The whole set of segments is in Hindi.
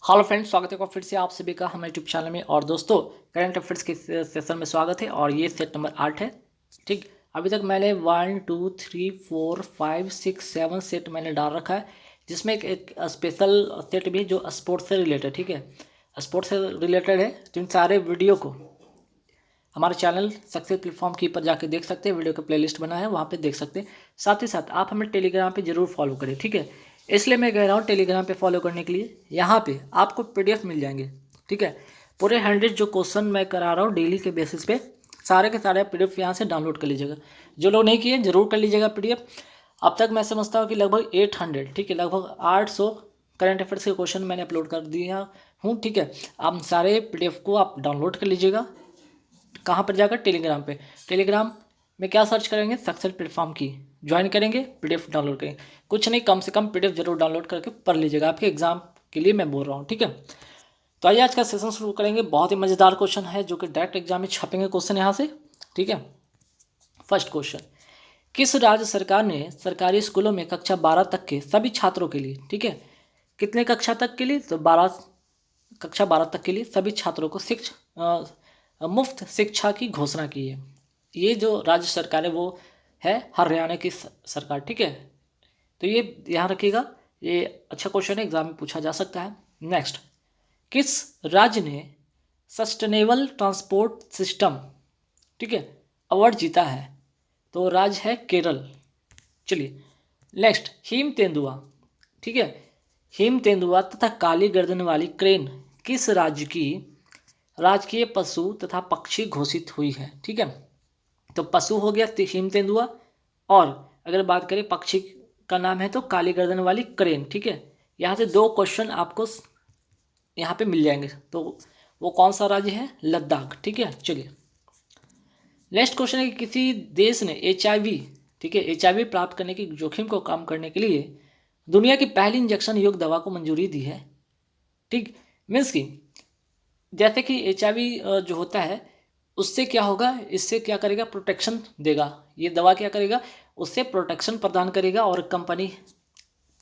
हेलो फ्रेंड्स, स्वागत है फिर से आप सभी का हमारे यूट्यूब चैनल में। और दोस्तों, करंट अफेयर्स के सेशन में स्वागत है और ये सेट नंबर 8 है। ठीक, अभी तक मैंने 1 2 3 4 5 6 7 सेट मैंने डाल रखा है, जिसमें एक स्पेशल सेट भी है जो स्पोर्ट्स से रिलेटेड। ठीक है, स्पोर्ट्स से रिलेटेड है, तो इन सारे वीडियो को हमारे चैनल सक्सेस प्लेटफॉर्म की पर जाके देख सकते हैं। वीडियो का प्लेलिस्ट बना है, वहाँ पे देख सकते हैं। साथ ही साथ आप हमें टेलीग्राम पे जरूर फॉलो करें। ठीक है, इसलिए मैं कह रहा हूँ टेलीग्राम पे फॉलो करने के लिए। यहाँ पे आपको पीडीएफ मिल जाएंगे। ठीक है, पूरे 100 जो क्वेश्चन मैं करा रहा हूँ डेली के बेसिस पे, सारे के सारे पीडीएफ यहाँ से डाउनलोड कर लीजिएगा। जो लोग नहीं किए जरूर कर लीजिएगा पीडीएफ। अब तक मैं समझता हूँ कि लगभग 800, ठीक है, लगभग 800 करंट अफेयर्स के क्वेश्चन मैंने अपलोड कर दिया हूँ। ठीक है, आप सारे पीडीएफ को आप डाउनलोड कर लीजिएगा। कहाँ पर जाकर? टेलीग्राम पे। टेलीग्राम में क्या सर्च करेंगे? सक्सेस प्लेटफॉर्म की ज्वाइन करेंगे, पीडीएफ डाउनलोड करेंगे। कुछ नहीं, कम से कम पीडीएफ जरूर डाउनलोड करके पढ़ लीजिएगा, आपके एग्जाम के लिए मैं बोल रहा हूँ। ठीक है, तो आइए आज का सेशन शुरू करेंगे। बहुत ही मज़ेदार क्वेश्चन है जो कि डायरेक्ट एग्जाम में छपेंगे क्वेश्चन यहाँ से। ठीक है, फर्स्ट क्वेश्चन, किस राज्य सरकार ने सरकारी स्कूलों में कक्षा 12 तक के सभी छात्रों के लिए, ठीक है, कितने कक्षा तक के लिए? तो 12, कक्षा 12 तक के लिए सभी छात्रों को मुफ्त शिक्षा की घोषणा की है। ये जो राज्य सरकार है वो है हरियाणा की सरकार। ठीक है, तो ये ध्यान रखिएगा, ये अच्छा क्वेश्चन है, एग्जाम में पूछा जा सकता है। नेक्स्ट, किस राज्य ने सस्टेनेबल ट्रांसपोर्ट सिस्टम, ठीक है, अवार्ड जीता है? तो राज्य है केरल। चलिए नेक्स्ट, हिम तेंदुआ, ठीक है, हिम तेंदुआ तथा काली गर्दन वाली क्रेन किस राज्य की राजकीय पशु तथा पक्षी घोषित हुई है? ठीक है, तो पशु हो गया हिम तेंदुआ, और अगर बात करें पक्षी का नाम है तो काली गर्दन वाली क्रेन। ठीक है, यहाँ से दो क्वेश्चन आपको यहाँ पे मिल जाएंगे। तो वो कौन सा राज्य है? लद्दाख। ठीक है, चलिए नेक्स्ट क्वेश्चन है कि किसी देश ने HIV, ठीक है, HIV प्राप्त करने की जोखिम को कम करने के लिए दुनिया की पहली इंजेक्शन योग दवा को मंजूरी दी है। ठीक, मीन्स की जैसे कि HIV जो होता है उससे क्या होगा, इससे क्या करेगा? प्रोटेक्शन देगा। ये दवा क्या करेगा? उससे प्रोटेक्शन प्रदान करेगा। और कंपनी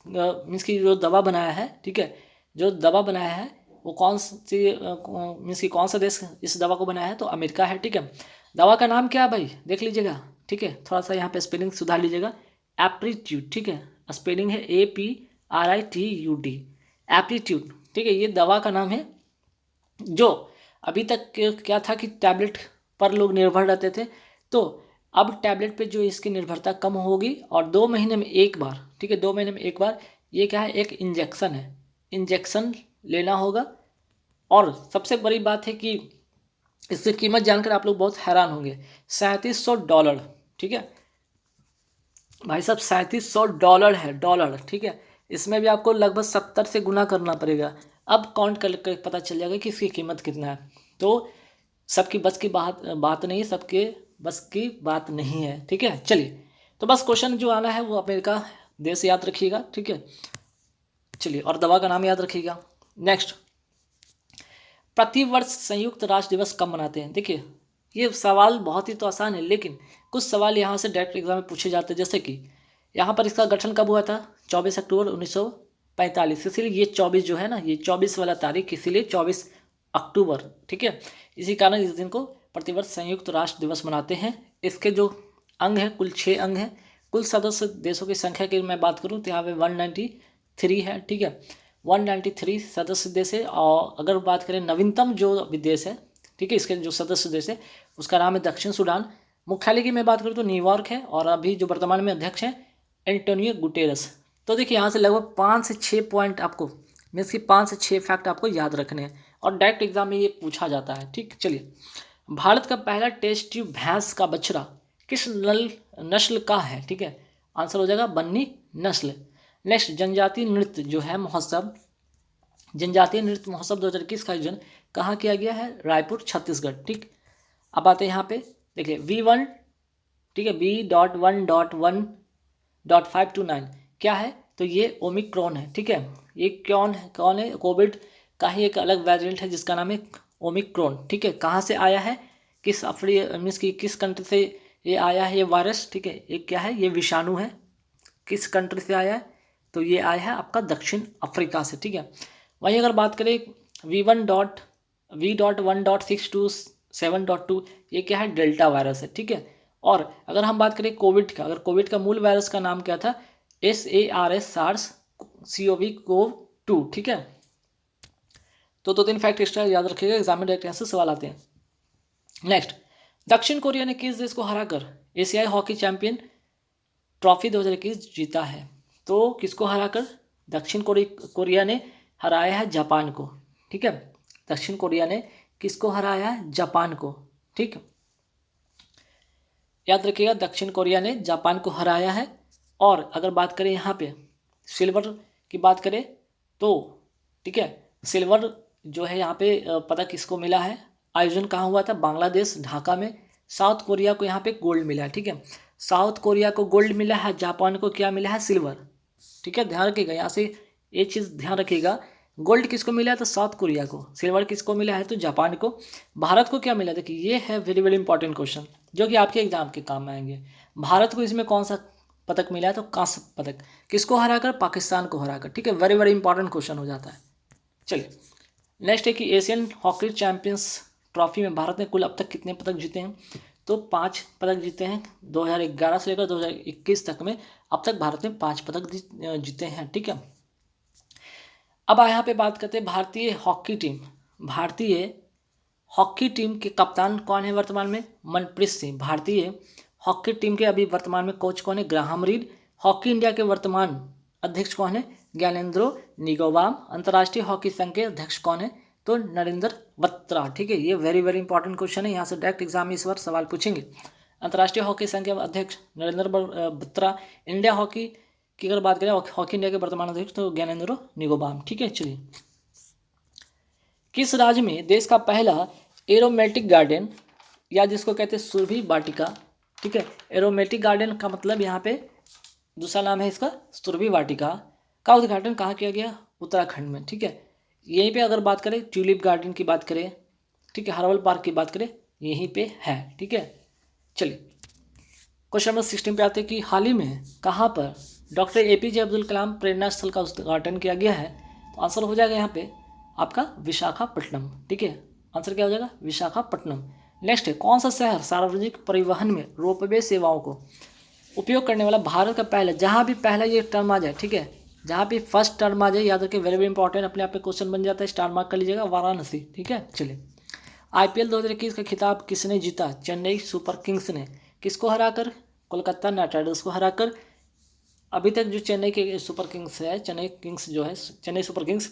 मीन्स की जो दवा बनाया है, ठीक है, जो दवा बनाया है वो कौन सी मीन्स की कौन सा देश इस दवा को बनाया है? तो अमेरिका है। ठीक है, दवा का नाम क्या है भाई? देख लीजिएगा। ठीक है, थोड़ा सा यहाँ पे स्पेलिंग सुधार लीजिएगा। एप्टीट्यूड, ठीक है, स्पेलिंग है APRITUD, एप्टीट्यूड। ठीक है, ये दवा का नाम है। जो अभी तक क्या था कि टैबलेट पर लोग निर्भर रहते थे, तो अब टैबलेट पे जो इसकी निर्भरता कम होगी और 2 महीने में एक बार, ठीक है, 2 महीने में एक बार ये क्या है? एक इंजेक्शन है, इंजेक्शन लेना होगा। और सबसे बड़ी बात है कि इसकी कीमत जानकर आप लोग बहुत हैरान होंगे, $3700। ठीक है भाई साहब, $3700 है, डॉलर। ठीक है, इसमें भी आपको लगभग 70 से गुना करना पड़ेगा। अब काउंट कर पता चल जाएगा कि इसकी कीमत कितना है। तो सबकी बस की बात नहीं, सबके बस की बात नहीं है। ठीक है, चलिए, तो बस क्वेश्चन जो आना है वो अमेरिका देश याद रखिएगा। ठीक है, चलिए, और दवा का नाम याद रखिएगा। नेक्स्ट, प्रतिवर्ष संयुक्त राष्ट्र दिवस कब मनाते हैं? देखिए, ये सवाल बहुत ही तो आसान है, लेकिन कुछ सवाल यहाँ से डायरेक्ट एग्जाम में पूछे जाते हैं। जैसे कि यहाँ पर इसका गठन कब हुआ था? 24 अक्टूबर 1945। इसीलिए ये 24 जो है ना, ये 24 वाला तारीख, इसीलिए 24 अक्टूबर। ठीक है, इसी कारण इस दिन को प्रतिवर्ष संयुक्त राष्ट्र दिवस मनाते हैं। इसके जो अंग है, कुल 6 अंग हैं। कुल सदस्य देशों की संख्या की मैं बात करूँ तो यहाँ पे 193 है। ठीक है, 193 सदस्य देश है। और अगर बात करें नवीनतम जो देश है, ठीक है, इसके जो सदस्य देश है उसका नाम है दक्षिण सूडान। मुख्यालय की मैं बात करूँ तो न्यूयॉर्क है, और अभी जो वर्तमान में अध्यक्ष हैं एंटोनियो गुटेरस। तो देखिए, यहाँ से लगभग 5 से 6 पॉइंट आपको, मीन्स की 5 से 6 फैक्ट आपको याद रखने हैं, और डायरेक्ट एग्जाम में ये पूछा जाता है। ठीक, चलिए, भारत का पहला टेस्ट ट्यूब भैंस का बछड़ा किस नस्ल का है? ठीक है, आंसर हो जाएगा बन्नी नस्ल। नेक्स्ट, जनजातीय नृत्य जो है महोत्सव, जनजातीय नृत्य महोत्सव 2021 का आयोजन कहाँ किया गया है? रायपुर, छत्तीसगढ़। ठीक, अब आते हैं यहाँ पे, देखिए V1, ठीक है, V.1.1.529 क्या है? तो ये ओमिक्रॉन है। ठीक है, ये कौन है? कोविड का ही एक अलग वेरिएंट है जिसका नाम है ओमिक्रॉन। ठीक है, कहाँ से आया है? किस मीन्स की किस कंट्री से ये आया है ये वायरस? ठीक है, ये क्या है? ये विषाणु है। किस कंट्री से आया है? तो ये आया है आपका दक्षिण अफ्रीका से। ठीक है, वहीं अगर बात करें V.1.627.2, ये क्या है, डेल्टा वायरस है, ठीक है। और अगर हम बात करें कोविड का, अगर कोविड का मूल वायरस का नाम क्या था, SARS-CoV-2, ठीक है। तो 2-3 फैक्ट एक्स्ट्रा याद रखिएगा, एग्जाम में डायरेक्ट आंसर सवाल आते हैं। नेक्स्ट, दक्षिण कोरिया ने किस देश को हराकर एशियाई हॉकी चैंपियन ट्रॉफी 2021 जीता है? तो किसको हराकर दक्षिण कोरिया ने हराया है? जापान को, ठीक है। दक्षिण कोरिया ने किसको हराया है? जापान को, ठीक। याद रखिएगा, दक्षिण कोरिया ने जापान को हराया है। और अगर बात करें यहाँ पे सिल्वर की बात करें तो, ठीक है, सिल्वर जो है यहाँ पे पता किसको मिला है? आयोजन कहाँ हुआ था? बांग्लादेश, ढाका में। साउथ कोरिया को यहाँ पे गोल्ड मिला है, ठीक है। साउथ कोरिया को गोल्ड मिला है, जापान को क्या मिला है? सिल्वर, ठीक है। ध्यान रखिएगा, यहाँ से ये चीज़ ध्यान रखिएगा, गोल्ड किसको मिला है? तो साउथ कोरिया को। सिल्वर किसको मिला है? तो जापान को। भारत को क्या मिला? देखिए, ये है वेरी वेरी इंपॉर्टेंट क्वेश्चन, जो कि आपके एग्जाम के काम में आएंगे। भारत को इसमें कौन सा पदक मिला है? तो कांस्य पदक। किसको हराकर? पाकिस्तान को हराकर, ठीक है। वेरी वेरी इंपॉर्टेंट क्वेश्चन हो जाता है। चलिए, नेक्स्ट है कि एशियन हॉकी चैंपियंस ट्रॉफी में भारत ने कुल अब तक कितने पदक जीते हैं? तो 5 पदक जीते हैं। 2011 से लेकर 2021 तक में अब तक भारत ने 5 पदक जीते हैं, ठीक है। अब यहाँ पे बात करते हैं भारतीय हॉकी टीम। भारतीय हॉकी टीम के कप्तान कौन है वर्तमान में? मनप्रीत सिंह। भारतीय हॉकी टीम के अभी वर्तमान में कोच कौन है? Graham read. हॉकी इंडिया के वर्तमान अध्यक्ष कौन है? ज्ञानेंद्रो निगोबाम। अंतर्राष्ट्रीय हॉकी संघ के अध्यक्ष कौन है? तो नरेंद्र बत्रा, ठीक है। ये वेरी वेरी इंपॉर्टेंट क्वेश्चन है, यहाँ से डायरेक्ट एग्जाम में इस बार सवाल पूछेंगे। अंतर्राष्ट्रीय हॉकी संघ के अध्यक्ष नरेंद्र बत्रा। इंडिया हॉकी की अगर बात करें, हॉकी इंडिया के वर्तमान अध्यक्ष तो ज्ञानेंद्रो निगोबाम, ठीक है। चलिए, किस राज्य में देश का पहला एरोमेटिक गार्डन, या जिसको कहते हैं सुरभि वाटिका, ठीक है। एरोमेटिक गार्डन का मतलब यहाँ पे दूसरा नाम है इसका सुरभि वाटिका, का उद्घाटन कहाँ किया गया? उत्तराखंड में, ठीक है। यहीं पे अगर बात करें ट्यूलिप गार्डन की बात करें, ठीक है, हर्बल पार्क की बात करें, यहीं पे है, ठीक है। चलिए, क्वेश्चन नंबर 16 पे आते हैं कि हाल ही में कहाँ पर डॉक्टर APJ अब्दुल कलाम प्रेरणा स्थल का उद्घाटन किया गया है? तो आंसर हो जाएगा यहाँ पे आपका विशाखापट्टनम, ठीक है। आंसर क्या हो जाएगा? विशाखापट्टनम। नेक्स्ट है, कौन सा शहर सार्वजनिक परिवहन में रोपवे सेवाओं को उपयोग करने वाला भारत का पहला, जहाँ भी पहला ये टर्म आ जाए, ठीक है, जहाँ भी फर्स्ट टर्म आ जाए, याद रखिए, वेरी वेरी इंपॉर्टेंट, अपने आप पे क्वेश्चन बन जाता है, स्टार मार्क कर लीजिएगा, वाराणसी, ठीक है। चलिए, IPL 2021 का खिताब किसने जीता? चेन्नई सुपर किंग्स ने। किसको हराकर? कोलकाता नाइट राइडर्स को हराकर। अभी तक जो चेन्नई के सुपर किंग्स है, चेन्नई किंग्स जो है, चेन्नई सुपर किंग्स,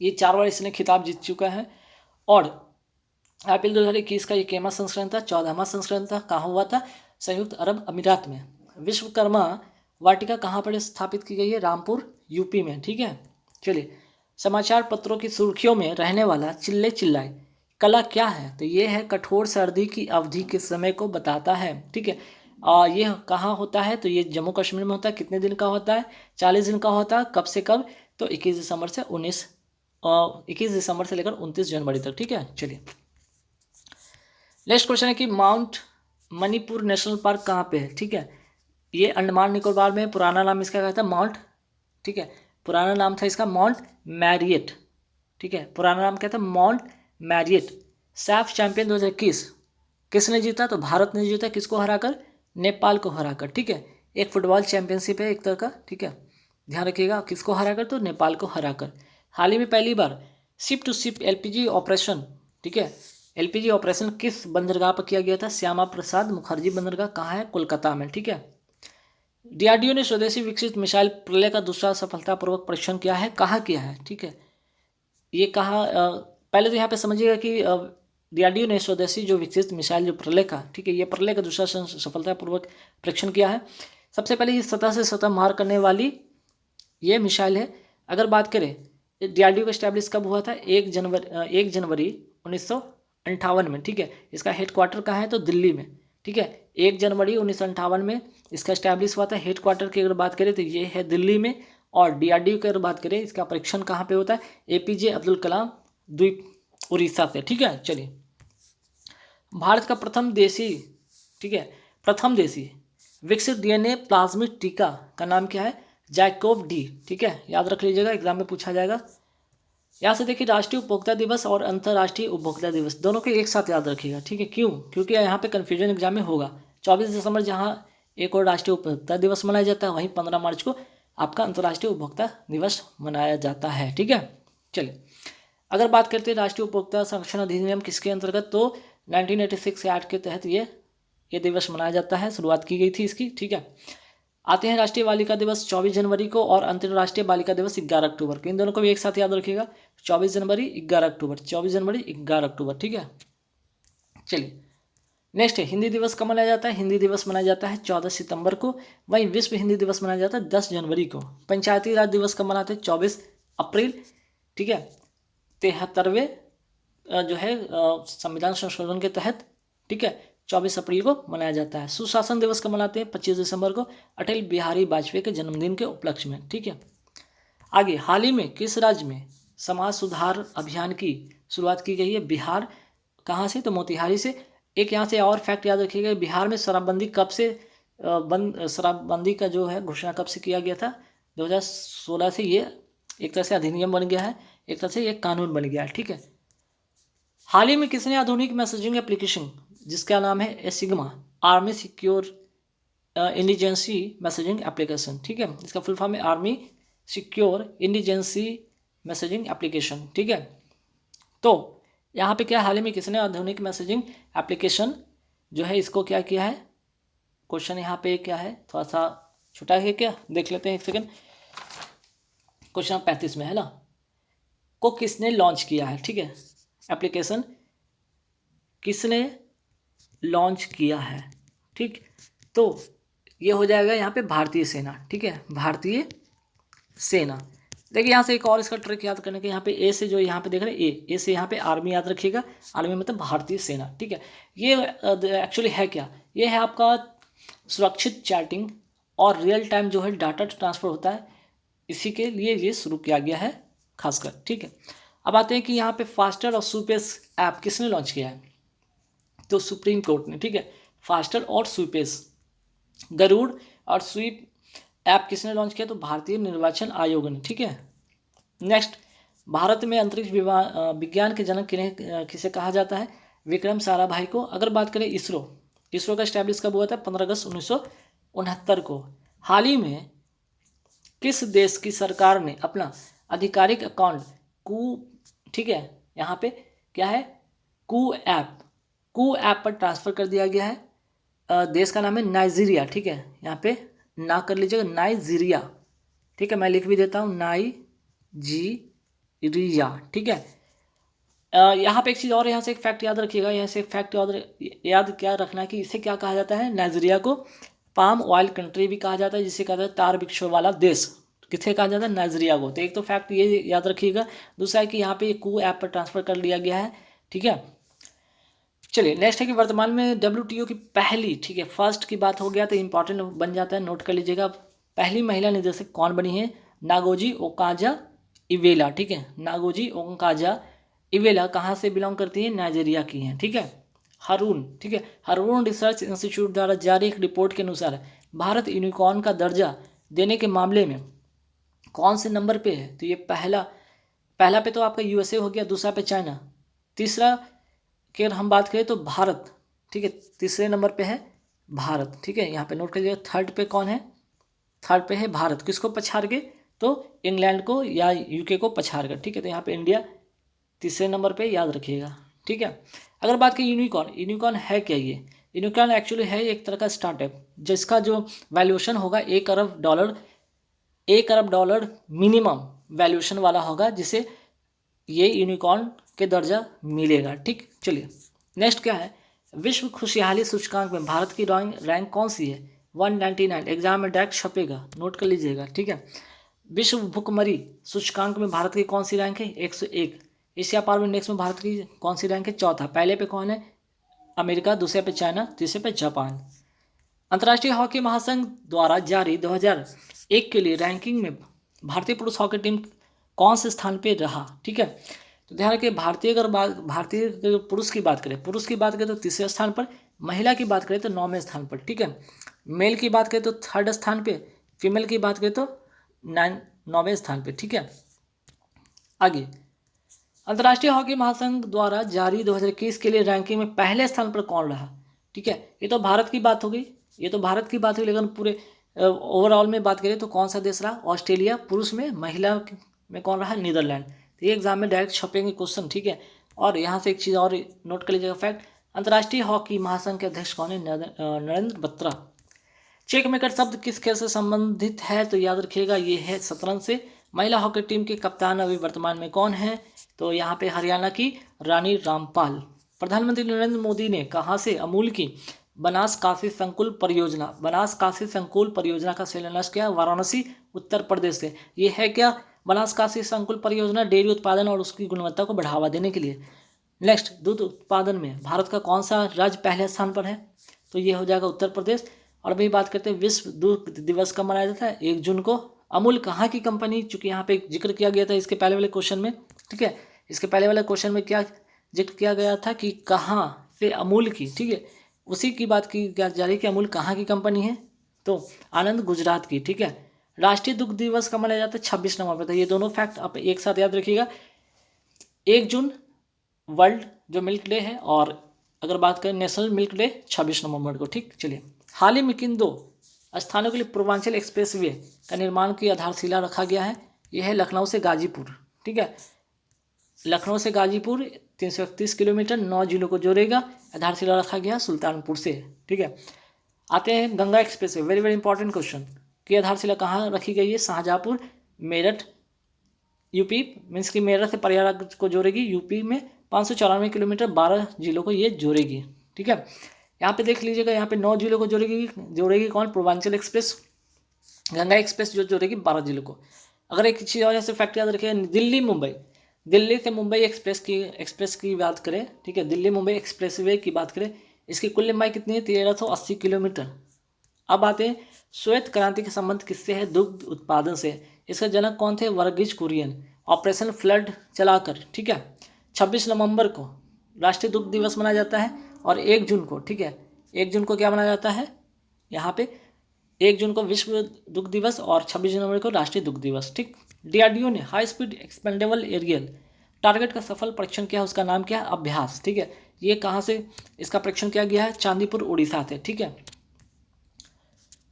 ये 4 बार इसने खिताब जीत चुका है। और IPL 2021 का ये 21वां संस्करण था, 14वां संस्करण था। कहाँ हुआ था? संयुक्त अरब अमीरात में। विश्वकर्मा वाटिका कहाँ पर स्थापित की गई है? रामपुर, UP में, ठीक है। चलिए, समाचार पत्रों की सुर्खियों में रहने वाला चिल्ले चिल्लाए कला क्या है? तो ये है कठोर सर्दी की अवधि के समय को बताता है, ठीक है। ये कहाँ होता है? तो ये जम्मू कश्मीर में होता है। कितने दिन का होता है? 40 दिन का होता है। कब से कब? तो 21 दिसंबर से लेकर 29 जनवरी तक, ठीक है। चलिए, नेक्स्ट क्वेश्चन है कि माउंट मणिपुर नेशनल पार्क कहाँ पे है? ठीक है, ये अंडमान निकोबार में। पुराना नाम इसका क्या था? माउंट, ठीक है। पुराना नाम था इसका माउंट मैरियट, ठीक है। पुराना नाम क्या था? Mount Marriott. सैफ चैंपियन 2021 किसने जीता? तो भारत ने जीता। किसको हराकर? नेपाल को हराकर, ठीक है। एक फुटबॉल चैंपियनशिप है एक तरह का, ठीक है। ध्यान रखिएगा, किसको हराकर? तो नेपाल को हराकर। हाल ही में पहली बार ship to ship LPG operation, ठीक है, LPG ऑपरेशन किस बंदरगाह पर किया गया था? श्यामा प्रसाद मुखर्जी बंदरगाह। कहाँ है? कोलकाता में, ठीक है। DRDO ने स्वदेशी विकसित मिसाइल प्रलय का दूसरा सफलतापूर्वक परीक्षण किया है। कहाँ किया है? ठीक है, ये कहाँ, पहले तो यहाँ पे समझिएगा कि DRDO ने स्वदेशी जो विकसित मिसाइल जो प्रलय का, ठीक है, ये प्रलय का दूसरा सफलतापूर्वक परीक्षण किया है। सबसे पहले ये सतह से सतह मार करने वाली ये मिसाइल है। अगर बात करें DRDO का स्टैब्लिश कब हुआ था? 1 जनवरी 1958 में, ठीक है। इसका हेडक्वार्टर कहाँ है? तो दिल्ली में, ठीक है। 1 जनवरी 1958 में इसका स्टैब्लिश हुआ था। हेडक्वार्टर की अगर बात करें तो ये है दिल्ली में। और DRDO की अगर बात करें, इसका परीक्षण कहाँ पे होता है? APJ अब्दुल कलाम द्वीप, उड़ीसा से, ठीक है। चलिए, भारत का प्रथम देशी, ठीक है, प्रथम देशी विकसित DNA प्लाज्मिक टीका का नाम क्या है? जैकोव डी, ठीक है, याद रख लीजिएगा, एग्जाम में पूछा जाएगा। यहाँ से देखिए राष्ट्रीय उपभोक्ता दिवस और अंतर्राष्ट्रीय उपभोक्ता दिवस दोनों को एक साथ याद रखिएगा, ठीक है। क्यों? क्योंकि यहाँ पे कन्फ्यूजन एग्जाम में होगा। 24 दिसंबर जहाँ एक और राष्ट्रीय उपभोक्ता दिवस मनाया जाता है, वहीं 15 मार्च को आपका अंतर्राष्ट्रीय उपभोक्ता दिवस मनाया जाता है, ठीक है। चलिए अगर बात करते हैं राष्ट्रीय उपभोक्ता संरक्षण अधिनियम किसके अंतर्गत, तो 1986 एक्ट के तहत ये दिवस मनाया जाता है, शुरुआत की गई थी इसकी, ठीक है। आते हैं राष्ट्रीय बालिका दिवस 24 जनवरी को और अंतर्राष्ट्रीय बालिका दिवस 11 अक्टूबर को। इन दोनों को भी एक साथ याद रखिएगा, 24 जनवरी 11 अक्टूबर, 24 जनवरी 11 अक्टूबर, ठीक है। चलिए नेक्स्ट है हिंदी दिवस कब मनाया जाता है। हिंदी दिवस मनाया जाता है 14 सितंबर को। वहीं विश्व हिंदी दिवस मनाया जाता है 10 जनवरी को। पंचायती राज दिवस कब मनाते हैं, 24 अप्रैल, ठीक है। 73वें जो है संविधान संशोधन के तहत, ठीक है, 24 अप्रैल को मनाया जाता है। सुशासन दिवस कब मनाते हैं, 25 दिसंबर को, अटल बिहारी वाजपेयी के जन्मदिन के उपलक्ष्य में, ठीक है। आगे हाल ही में किस राज्य में समाज सुधार अभियान की शुरुआत की गई है, बिहार। कहाँ से, तो मोतिहारी से। एक यहाँ से और फैक्ट याद रखिएगा, बिहार में शराबबंदी कब से शराबबंदी का जो है घोषणा कब से किया गया था, 2016 से ये एक तरह से अधिनियम बन गया है, एक तरह से ये कानून बन गया है, ठीक है। हाल ही में किसने आधुनिक मैसेजिंग एप्लीकेशन जिसका नाम है ASIGMA army secure indigenous messaging application, ठीक है, इसका फुल फॉर्म है army secure indigenous messaging application, ठीक है। तो यहाँ पे क्या हाल ही में किसने आधुनिक मैसेजिंग एप्लीकेशन जो है इसको क्या किया है, क्वेश्चन यहाँ पे क्या है, थोड़ा सा छोटा है क्या, देख लेते हैं एक सेकेंड। क्वेश्चन 35 में है ना, को किसने लॉन्च किया है, ठीक है, एप्लीकेशन किसने लॉन्च किया है, ठीक। तो ये हो जाएगा यहाँ पे भारतीय सेना, ठीक है, भारतीय सेना। देखिए यहाँ से एक और इसका ट्रिक याद करने के, यहाँ पे ए से जो यहाँ पे देख रहे हैं ए से यहाँ पे आर्मी याद रखिएगा, आर्मी मतलब भारतीय सेना, ठीक है। ये एक्चुअली है क्या, ये है आपका सुरक्षित चैटिंग और रियल टाइम जो है डाटा ट्रांसफ़र होता है, इसी के लिए ये शुरू किया गया है खासकर, ठीक है। अब आते हैं कि यहाँ पे फास्टर और सुपेस ऐप किसने लॉन्च किया है, तो सुप्रीम कोर्ट ने, ठीक है। फास्टर और स्वीपेस, गरुड़ और स्वीप ऐप किसने लॉन्च किया, तो भारतीय निर्वाचन आयोग ने, ठीक है। नेक्स्ट, भारत में अंतरिक्ष विज्ञान के जनक किसे कहा जाता है, विक्रम साराभाई को। अगर बात करें इसरो का स्टैब्लिश कब हुआ था, 15 अगस्त 1969 को। हाल ही में किस देश की सरकार ने अपना आधिकारिक अकाउंट ठीक है, यहाँ पे क्या है, कू ऐप पर ट्रांसफ़र कर दिया गया है। देश का नाम है नाइजीरिया, ठीक है, यहाँ पे ना कर लीजिएगा, नाइजीरिया, ठीक है, मैं लिख भी देता हूँ नाइजीरिया, ठीक है। यहाँ पे एक चीज़ और, यहाँ से एक फैक्ट याद रखिएगा, यहाँ से एक फैक्ट याद क्या रखना है कि इसे क्या कहा जाता है, नाइजीरिया को पाम ऑयल कंट्री भी कहा जाता है, जिसे कहा जाता है तार वृक्षों वाला देश, किसे कहा जाता है, नाइजीरिया को। तो एक तो फैक्ट ये याद रखिएगा, दूसरा है कि यहाँ पे कू ऐप पर ट्रांसफ़र कर लिया गया है, ठीक है। चलिए नेक्स्ट है कि वर्तमान में WTO की पहली, ठीक है, फर्स्ट की बात हो गया तो इंपॉर्टेंट बन जाता है, नोट कर लीजिएगा। पहली महिला निदेशक कौन बनी है, नागोजी ओकाजा इवेला, ठीक है, नागोजी ओकाजा इवेला कहाँ से बिलोंग करती है, नाइजीरिया की हैं, ठीक है। हारून, ठीक है, हारून रिसर्च इंस्टीट्यूट द्वारा जारी एक रिपोर्ट के अनुसार भारत यूनिकॉर्न का दर्जा देने के मामले में कौन से नंबर पे है, तो ये पहला पे तो आपका USA हो गया, दूसरा पे चाइना, तीसरा कि अगर हम बात करें तो भारत, ठीक है, तीसरे नंबर पे है भारत, ठीक है, यहाँ पे नोट कर लीजिएगा। थर्ड पे कौन है, थर्ड पे है भारत, किसको पछाड़ के, तो इंग्लैंड को या UK को पछाड़ कर, ठीक है। तो यहाँ पे इंडिया तीसरे नंबर पे, याद रखिएगा, ठीक है। अगर बात करें यूनिकॉर्न है क्या, ये यूनिकॉर्न एक्चुअली है एक तरह का स्टार्टअप जिसका जो वैल्यूएशन होगा $1 अरब मिनिमम वैल्यूएशन वाला होगा, जिसे ये यूनिकॉर्न के दर्जा मिलेगा, ठीक। चलिए नेक्स्ट क्या है, विश्व खुशहाली सूचकांक में भारत की रैंक कौन सी है, 199, एग्जाम में डायरेक्ट छपेगा, नोट कर लीजिएगा, ठीक है। विश्व भुखमरी सूचकांक में भारत की कौन सी रैंक है, 101। एशिया पावर इंडेक्स में भारत की कौन सी रैंक है, चौथा। पहले पे कौन है, अमेरिका, दूसरे पे चाइना, तीसरे पे जापान। अंतर्राष्ट्रीय हॉकी महासंघ द्वारा जारी 2001 के लिए रैंकिंग में भारतीय पुरुष हॉकी टीम कौन से स्थान पे रहा, ठीक है। तो ध्यान रखिए, भारतीय पुरुष की बात करें तो तीसरे स्थान पर, महिला की बात करें तो 9वें स्थान पर, ठीक है। मेल की बात करें तो 3rd स्थान पे, फीमेल की बात करें तो 9वें स्थान पे, ठीक है। आगे अंतर्राष्ट्रीय हॉकी महासंघ द्वारा जारी 2021 के लिए रैंकिंग में पहले स्थान पर कौन रहा? ठीक है, ये तो भारत की बात हो गई, ये तो भारत की बात हुई, लेकिन पूरे ओवरऑल में बात करें तो कौन सा देश रहा? ऑस्ट्रेलिया। पुरुष में, महिला में कौन रहा? नीदरलैंड। तो ये एग्जाम में डायरेक्ट छपेंगे क्वेश्चन, ठीक है। और यहाँ से एक चीज़ और नोट कर लीजिएगा फैक्ट, अंतर्राष्ट्रीय हॉकी महासंघ के अध्यक्ष कौन है? नरेंद्र बत्रा। चेक मेकर शब्द किस खेल से संबंधित है? तो याद रखिएगा ये है शतरंज से। महिला हॉकी टीम के कप्तान अभी वर्तमान में कौन है? तो यहाँ पे हरियाणा की रानी रामपाल। प्रधानमंत्री नरेंद्र मोदी ने कहाँ से अमूल की बनास काशी संकुल परियोजना का शिलान्यास किया? वाराणसी, उत्तर प्रदेश से। ये है क्या? बनास काशी संकुल परियोजना डेयरी उत्पादन और उसकी गुणवत्ता को बढ़ावा देने के लिए। नेक्स्ट, दूध उत्पादन में भारत का कौन सा राज्य पहले स्थान पर है? तो ये हो जाएगा उत्तर प्रदेश। और अभी बात करते हैं विश्व दूध दिवस कब मनाया जाता है? 1 जून को। अमूल कहाँ की कंपनी? चूंकि यहाँ पे जिक्र किया गया था इसके पहले वाले क्वेश्चन में, ठीक है, इसके पहले वाले क्वेश्चन में क्या जिक्र किया गया था कि कहाँ से अमूल की, ठीक है, उसी की बात की जा रही कि अमूल कहाँ की कंपनी है? तो आनंद, गुजरात की, ठीक है। राष्ट्रीय दुग्ध दिवस कब मनाया जाता है? 26 नवंबर। तो ये दोनों फैक्ट आप एक साथ याद रखिएगा। 1 जून वर्ल्ड जो मिल्क डे है, और अगर बात करें नेशनल मिल्क डे 26 नवंबर को, ठीक। चलिए, हाल ही में किन 2 स्थानों के लिए पूर्वांचल एक्सप्रेसवे का निर्माण की आधारशिला रखा गया है? यह है लखनऊ से गाजीपुर, ठीक है। लखनऊ से गाजीपुर 331 किलोमीटर, 9 जिलों को जोड़ेगा। आधारशिला रखा गया सुल्तानपुर से, ठीक है। आते हैं Ganga expressway, very very important question, की आधारशिला कहाँ रखी गई है? शाहजहाँपुर, मेरठ, यूपी, मीन्स की मेरठ से प्रयागराज को जोड़ेगी यूपी में। 594 किलोमीटर, 12 जिलों को ये जोड़ेगी, ठीक है। यहाँ पे देख लीजिएगा, यहाँ पे 9 जिलों को जोड़ेगी कौन? पूर्वांचल एक्सप्रेस। गंगा एक्सप्रेस जो जोड़ेगी 12 जिलों को। अगर एक चीज़ और ऐसे फैक्ट याद रखिए, दिल्ली से मुंबई एक्सप्रेस की बात करें, ठीक है, दिल्ली मुंबई एक्सप्रेसवे की बात करें, इसकी कुल लंबाई कितनी है? 1380 किलोमीटर। अब आते हैं श्वेत क्रांति के संबंध किससे है? दुग्ध उत्पादन से। इसका जनक कौन थे? वर्गीज कुरियन। ऑपरेशन फ्लड चलाकर, ठीक है। 26 नवंबर को राष्ट्रीय दुग्ध दिवस मनाया जाता है, और 1 जून को, ठीक है, 1 जून को क्या मनाया जाता है? यहाँ पे 1 जून को विश्व दुग्ध दिवस और 26 जनवरी को राष्ट्रीय दुग्ध दिवस, ठीक। डीआरडीओ ने high speed expendable aerial target का सफल परीक्षण किया, उसका नाम क्या है? अभ्यास, ठीक है। ये कहाँ से इसका परीक्षण किया गया है? चांदीपुर, उड़ीसा से, ठीक है।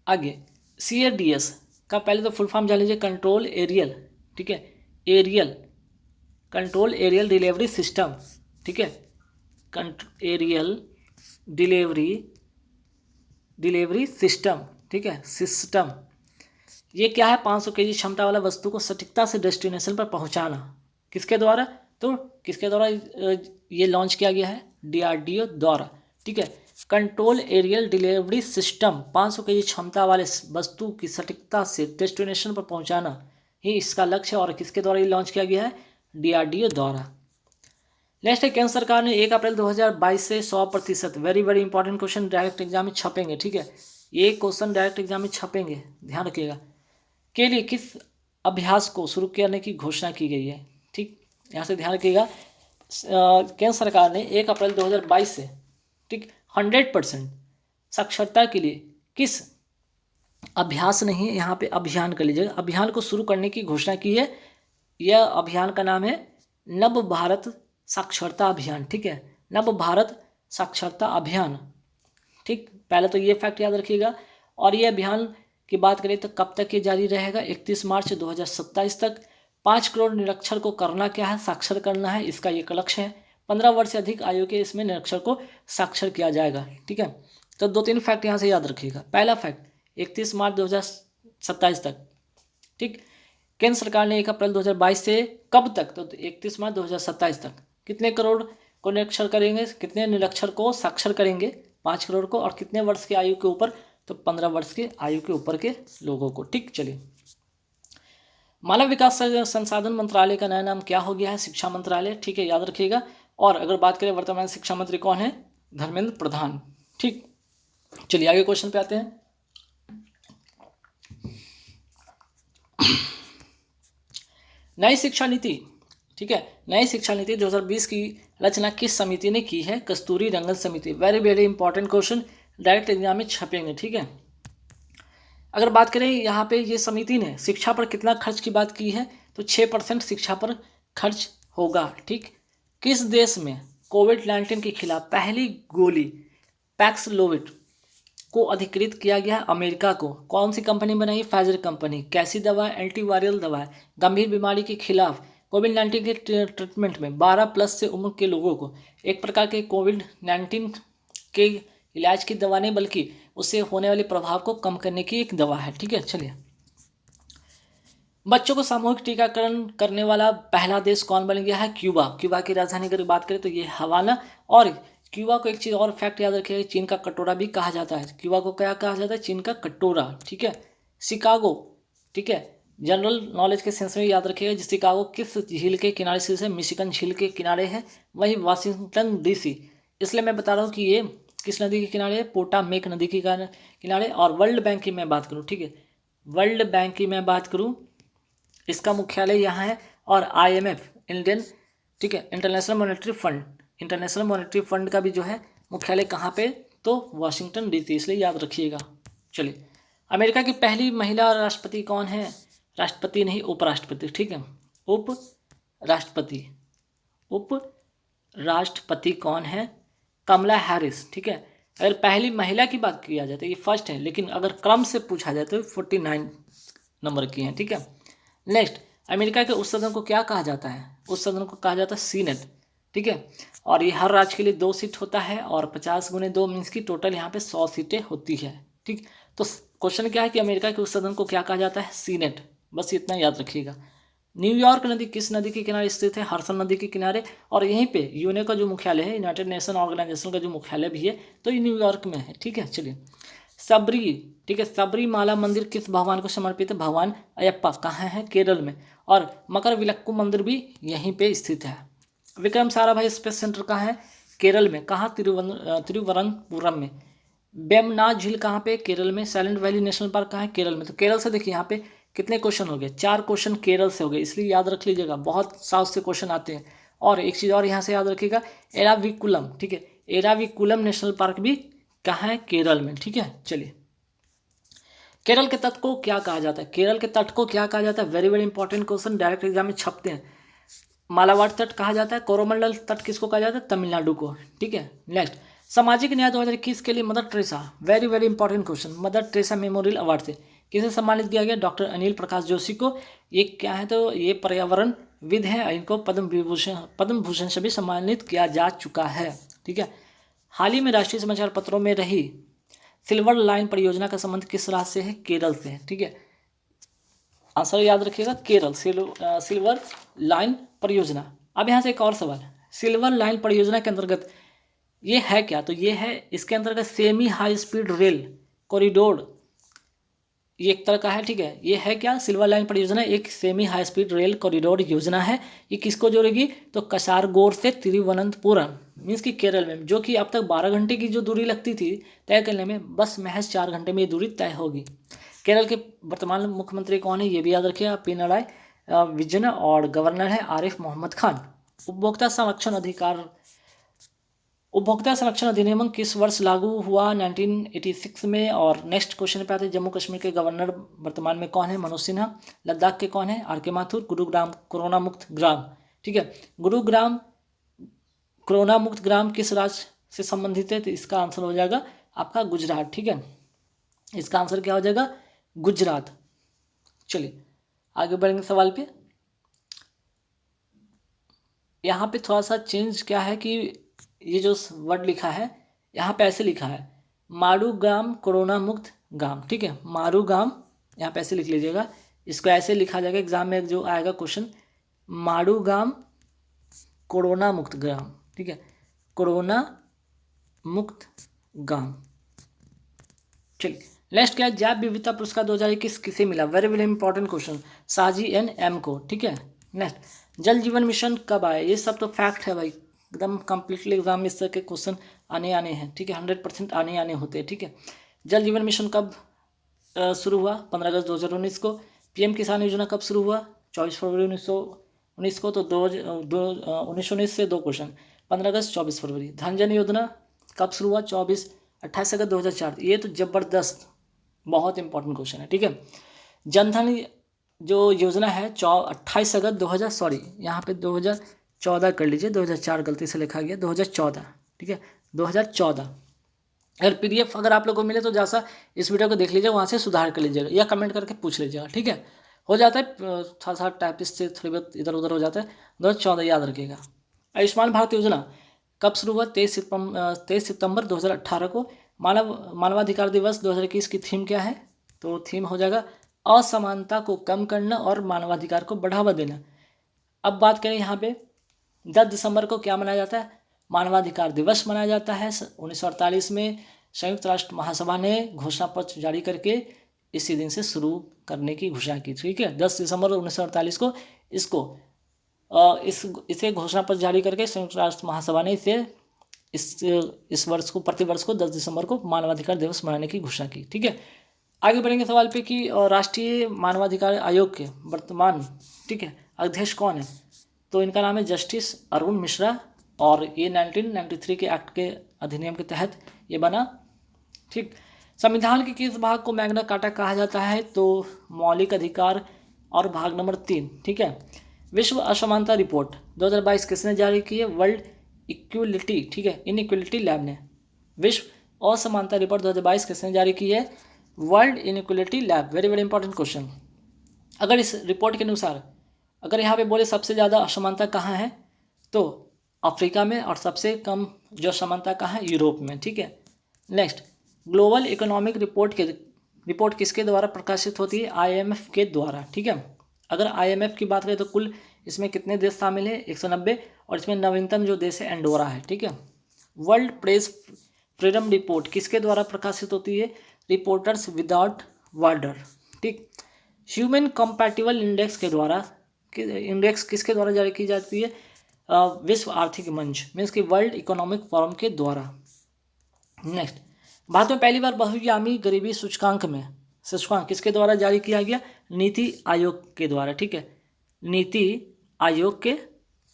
आगे CADS का पहले तो फुल फॉर्म जान लीजिए, कंट्रोल एरियल, ठीक है, कंट्रोल एरियल डिलीवरी सिस्टम, ठीक है, एरियल डिलीवरी सिस्टम, ठीक है, सिस्टम। ये क्या है? 500 kg क्षमता वाला वस्तु को सटीकता से डेस्टिनेशन पर पहुंचाना। किसके द्वारा? तो किसके द्वारा ये लॉन्च किया गया है? DRDO द्वारा, ठीक है। Control aerial delivery system 500 kg क्षमता वाले वस्तु की सटीकता से डेस्टिनेशन पर पहुंचाना ही इसका लक्ष्य है, और किसके द्वारा ये लॉन्च किया गया है? DRDO द्वारा। नेक्स्ट है, केंद्र सरकार ने 1 अप्रैल 2022 से 100%, very very important question, direct exam में छपेंगे, ठीक है, ये क्वेश्चन डायरेक्ट एग्जाम में छपेंगे, ध्यान रखिएगा, के लिए किस अभ्यास को शुरू करने की घोषणा की गई है, ठीक। यहाँ से ध्यान रखिएगा, केंद्र सरकार ने 1 अप्रैल 2022 से, ठीक, 100% साक्षरता के लिए किस अभ्यास नहीं है, यहाँ पे अभियान कर लीजिएगा, अभियान को शुरू करने की घोषणा की है। यह अभियान का नाम है नव भारत साक्षरता अभियान, ठीक है, नव भारत साक्षरता अभियान, ठीक। पहले तो ये फैक्ट याद रखिएगा। और ये अभियान की बात करें तो कब तक ये जारी रहेगा? 31 मार्च 2027 तक। 5 करोड़ निरक्षर को करना क्या है? साक्षर करना है, इसका एक लक्ष्य है। 15 वर्ष से अधिक आयु के इसमें निरक्षर को साक्षर किया जाएगा, ठीक है। तो 2-3 फैक्ट यहाँ से याद रखिएगा। पहला फैक्ट, 31 मार्च 2027 तक, ठीक। केंद्र सरकार ने 1 अप्रैल 2022 से कब तक? तो 31 मार्च 2027 तक कितने करोड़ को निरक्षर करेंगे? कितने निरक्षर को साक्षर करेंगे? 5 करोड़ को। और कितने वर्ष की आयु के ऊपर? तो 15 वर्ष की आयु के ऊपर के लोगों को, ठीक। चलिए, मानव विकास संसाधन मंत्रालय का नया नाम क्या हो गया है? शिक्षा मंत्रालय, ठीक है, याद रखिएगा। और अगर बात करें वर्तमान शिक्षा मंत्री कौन है? धर्मेंद्र प्रधान, ठीक। चलिए आगे क्वेश्चन पे आते हैं। नई शिक्षा नीति, ठीक है, नई शिक्षा नीति 2020 की रचना किस समिति ने की है? कस्तूरी रंगन समिति, very very important question, direct exam में छपेंगे, ठीक है। अगर बात करें यहाँ पे ये समिति ने शिक्षा पर कितना खर्च की बात की है, तो 6% शिक्षा पर खर्च होगा। ठीक, किस देश में कोविड-19 के खिलाफ पहली गोली पैक्सलोविड को अधिकृत किया गया है? अमेरिका को। कौन सी कंपनी बनाई? Pfizer company. कैसी दवा? एंटीवायरल दवा है। गंभीर बीमारी के खिलाफ कोविड-19 के ट्रीटमेंट में 12 प्लस से उम्र के लोगों को एक प्रकार के कोविड-19 के इलाज की दवा नहीं बल्कि उससे होने वाले प्रभाव को कम करने की एक दवा है। ठीक है, चलिए। बच्चों को सामूहिक टीकाकरण करने वाला पहला देश कौन बन गया है? क्यूबा। क्यूबा की राजधानी की बात करें तो ये हवाना। और क्यूबा को एक चीज़ और फैक्ट याद रखिएगा, चीन का कटोरा भी कहा जाता है। क्यूबा को क्या कहा जाता है? चीन का कटोरा। ठीक है, शिकागो। ठीक है, जनरल नॉलेज के सेंस में याद रखिएगा, शिकागो किस झील के किनारे से? मिशिगन झील के किनारे है। वही वाशिंगटन डीसी, इसलिए मैं बता रहा हूँ कि ये किस नदी के किनारे है? पोटामेक नदी के किनारे। और वर्ल्ड बैंक की मैं बात करूँ, ठीक है, वर्ल्ड बैंक की मैं बात करूँ, इसका मुख्यालय यहाँ है। और IMF, इंडियन, ठीक है, इंटरनेशनल मॉनेटरी फंड का भी जो है मुख्यालय कहाँ पे? तो वाशिंगटन डीसी, इसलिए याद रखिएगा। चलिए, अमेरिका की पहली महिला राष्ट्रपति कौन है? राष्ट्रपति नहीं, उपराष्ट्रपति। ठीक है, उपराष्ट्रपति कौन है? कमला हैरिस। ठीक है, अगर पहली महिला की बात किया जाए तो ये फर्स्ट है, लेकिन अगर क्रम से पूछा जाए तो 49 नंबर की हैं। ठीक है, नेक्स्ट, अमेरिका के उस सदन को क्या कहा जाता है? उस सदन को कहा जाता है सीनेट। ठीक है, और ये हर राज्य के लिए 2 सीट होता है और 50 गुने 2 मीन्स की टोटल यहाँ पे 100 सीटें होती है। ठीक, तो क्वेश्चन क्या है कि अमेरिका के उस सदन को क्या कहा जाता है? सीनेट। बस इतना याद रखिएगा। न्यूयॉर्क नदी किस नदी के किनारे स्थित है? हडसन नदी के किनारे। और यहीं पे यूएनओ का जो मुख्यालय है, यूनाइटेड नेशन ऑर्गेनाइजेशन का जो मुख्यालय भी है, तो ये न्यूयॉर्क में है। ठीक है, चलिए। ठीक है, सबरीमाला मंदिर किस भगवान को समर्पित है? भगवान अयप्पा। कहाँ है? केरल में। और मकर विलक्कू मंदिर भी यहीं पे स्थित है। विक्रम साराभाई स्पेस सेंटर कहाँ है? केरल में। कहाँ? तिरुवनंतपुरम में। वेम्बनाड झील कहाँ पे? केरल में। साइलेंट वैली नेशनल पार्क कहाँ है? केरल में। तो केरल से देखिए यहाँ पे कितने क्वेश्चन हो गए? 4 क्वेश्चन केरल से हो गए, इसलिए याद रख लीजिएगा, बहुत साउथ से क्वेश्चन आते हैं। और एक चीज़ और यहाँ से याद रखिएगा, एराविकुलम। ठीक है, एराविकुलम नेशनल पार्क भी कहाँ है? केरल में। ठीक है, चलिए। केरल के तट को क्या कहा जाता है? केरल के तट को क्या कहा जाता है? Very very important question, direct exam में छपते हैं। मालाबार तट कहा जाता है। कोरोमंडल तट किसको कहा जाता है? तमिलनाडु को। ठीक है, नेक्स्ट, सामाजिक न्याय 2021 के लिए mother Teresa, very very important question, mother Teresa memorial award से किसे सम्मानित किया गया? डॉक्टर अनिल प्रकाश जोशी को। ये क्या है? तो ये पर्यावरण विद है, इनको पद्म भूषण से भी सम्मानित किया जा चुका है। ठीक है, हाल ही में राष्ट्रीय समाचार पत्रों में रही सिल्वर लाइन परियोजना का संबंध किस राज्य से है? केरल से है। ठीक है, आंसर याद रखिएगा, केरल। सिल्वर लाइन परियोजना। अब यहाँ से एक और सवाल, सिल्वर लाइन परियोजना के अंतर्गत ये है क्या? तो ये है, इसके अंतर्गत semi high speed rail corridor, ये एक तरह का है। ठीक है, ये है क्या? सिल्वर लाइन परियोजना एक semi high speed rail corridor योजना है। ये किसको जोड़ेगी? तो कसारगोड से तिरुवनंतपुरम, मीन्स कि केरल में, जो कि अब तक 12 घंटे की जो दूरी लगती थी तय करने में, बस महज 4 घंटे में ये दूरी तय होगी। केरल के वर्तमान मुख्यमंत्री कौन है? ये भी याद रखिएगा, पिनराई विजयन। और गवर्नर है आरिफ मोहम्मद खान। उपभोक्ता संरक्षण अधिनियम किस वर्ष लागू हुआ? 1986 में। और नेक्स्ट क्वेश्चन पे आते हैं, जम्मू कश्मीर के गवर्नर वर्तमान में कौन है? मनोज सिन्हा। लद्दाख के कौन है? RK माथुर। गुरुग्राम कोरोना मुक्त ग्राम, ठीक है, गुरुग्राम कोरोना मुक्त ग्राम किस राज्य से संबंधित है? तो इसका आंसर हो जाएगा आपका गुजरात। ठीक है, इसका आंसर क्या हो जाएगा? गुजरात। चलिए आगे बढ़ेंगे सवाल पे। यहाँ पे थोड़ा सा चेंज क्या है कि ये जो वर्ड लिखा है यहाँ पे ऐसे लिखा है, मारूगाम कोरोना मुक्त गांव। ठीक है, मारूगाम यहाँ पे ऐसे लिख लीजिएगा, इसको ऐसे लिखा जाएगा एग्जाम में जो आएगा क्वेश्चन, मारूगाम कोरोना मुक्त ग्राम। ठीक है, कोरोना मुक्त गांव। चलिए नेक्स्ट क्या है? जैव विविधता पुरस्कार 2021 किसे मिला? वेरी वेरी इंपॉर्टेंट क्वेश्चन, साजी NM को। ठीक है, नेक्स्ट, जल जीवन मिशन कब आया? ये सब तो फैक्ट है भाई, एकदम कंप्लीटली एग्जाम में इस तरह के क्वेश्चन आने हैं। ठीक है, 100% आने होते हैं। ठीक है, जल जीवन मिशन कब शुरू हुआ? 15 अगस्त 2019 को। PM किसान योजना कब शुरू हुआ? 24 फरवरी 1919 को। तो 1919 से 2 क्वेश्चन, 15 अगस्त 24 फरवरी। धन जन योजना कब शुरू हुआ? 28 अगस्त 2004। ये तो जबरदस्त बहुत इंपॉर्टेंट क्वेश्चन है। ठीक है, जनधन जो योजना है 28 अगस्त 2000, सॉरी यहाँ पे 2004 2014 कर लीजिए, 2004 गलती से लिखा गया, 2014, ठीक है, 2014। अगर PDF अगर आप लोग को मिले तो जैसा इस वीडियो को देख लीजिए, वहाँ से सुधार कर लीजिएगा या कमेंट करके पूछ लीजिएगा, ठीक है। हो जाता है थोड़ा सा टाइपिस्ट से थोड़ी बहुत इधर उधर हो जाता है। 2014 याद रखिएगा। आयुष्मान भारत योजना कब शुरू हुआ? 23 सितंबर 2018 को। मानवाधिकार दिवस 2021 की थीम क्या है? तो थीम हो जाएगा असमानता को कम करना और मानवाधिकार को बढ़ावा देना। अब बात करें यहाँ पे 10 दिसंबर को क्या मनाया जाता है? मानवाधिकार दिवस मनाया जाता है। 1948 में संयुक्त राष्ट्र महासभा ने घोषणा पत्र जारी करके इसी दिन से शुरू करने की घोषणा की, ठीक है। 10 दिसंबर 1948 को इसे घोषणा पत्र जारी करके संयुक्त राष्ट्र महासभा ने इस वर्ष को, प्रतिवर्ष को 10 दिसंबर को मानवाधिकार दिवस मनाने की घोषणा की, ठीक है। आगे बढ़ेंगे सवाल पे कि राष्ट्रीय मानवाधिकार आयोग के वर्तमान, ठीक है, अध्यक्ष कौन है? तो इनका नाम है जस्टिस अरुण मिश्रा और ये 1993 के एक्ट के अधिनियम के तहत ये बना, ठीक। संविधान के किस भाग को मैग्ना कार्टा कहा जाता है? तो मौलिक अधिकार और भाग नंबर 3, ठीक है। विश्व असमानता रिपोर्ट 2022 किसने जारी की है? वर्ल्ड इक्वलिटी, ठीक है, इनइक्वलिटी लैब ने। विश्व असमानता रिपोर्ट 2022 किसने जारी की है? World inequality lab. Very very important question. अगर इस रिपोर्ट के अनुसार अगर यहाँ पे बोले सबसे ज़्यादा असमानता कहाँ है, तो अफ्रीका में, और सबसे कम जो असमानता कहाँ है? यूरोप में, ठीक है। नेक्स्ट, ग्लोबल इकोनॉमिक रिपोर्ट किसके द्वारा प्रकाशित होती है? IMF के द्वारा, ठीक है। अगर IMF की बात करें तो कुल इसमें कितने देश शामिल हैं? 190, और इसमें नवीनतम जो देश है एंडोरा है, ठीक है। वर्ल्ड प्रेस फ्रीडम रिपोर्ट किसके द्वारा प्रकाशित होती है? रिपोर्टर्स विदाउट बॉर्डर, ठीक। ह्यूमन कंपैटिबल इंडेक्स के द्वारा, इंडेक्स किसके द्वारा जारी की जाती है? विश्व आर्थिक मंच, मीन्स कि वर्ल्ड इकोनॉमिक फोरम के द्वारा। नेक्स्ट, भारत में पहली बार बहुआयामी गरीबी सूचकांक किसके द्वारा जारी किया गया? नीति आयोग के द्वारा, ठीक है, नीति आयोग के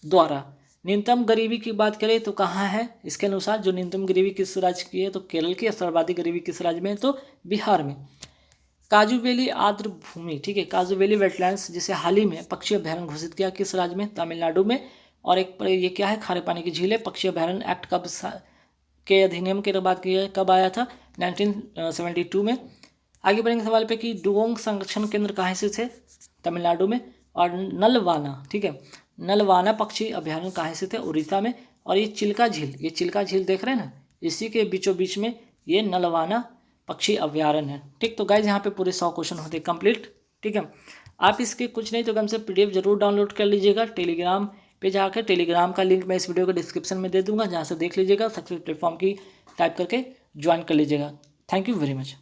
द्वारा। न्यूनतम गरीबी की बात करें तो कहाँ है? इसके अनुसार जो न्यूनतम गरीबी किस राज्य की है? तो केरल की। सर्वाधिक गरीबी किस राज्य में है? तो बिहार में। काजू वैली आर्द्र भूमि, ठीक है, काजू वैली वेटलैंड्स, जिसे हाल ही में पक्षी अभ्यारण्य घोषित किया, किस राज्य में? तमिलनाडु में। और एक ये क्या है? खारे पानी की झील है। पक्षी अभ्यारण्य एक्ट कब के अधिनियम के बाद कब आया था? 1972 में। आगे बढ़ेंगे सवाल पे कि डुगोंग संरक्षण केंद्र कहाँ स्थित है? तमिलनाडु में। और नलवाना, ठीक है, नलवाना पक्षी अभ्यारण्य कहाँ स्थित है? उड़ीसा में। और ये चिल्का झील देख रहे हैं ना, इसी के बीचों बीच में ये नलवाना पक्षी अभ्यारण्य है, ठीक। तो गाइज यहाँ पे पूरे 100 क्वेश्चन होते कंप्लीट, ठीक है। आप इसके कुछ नहीं तो कम से PDF जरूर डाउनलोड कर लीजिएगा। टेलीग्राम पे जाकर, टेलीग्राम का लिंक मैं इस वीडियो के डिस्क्रिप्शन में दे दूंगा, जहाँ से देख लीजिएगा। सक्सेस प्लेटफॉर्म की टाइप करके ज्वाइन कर लीजिएगा। Thank you very much.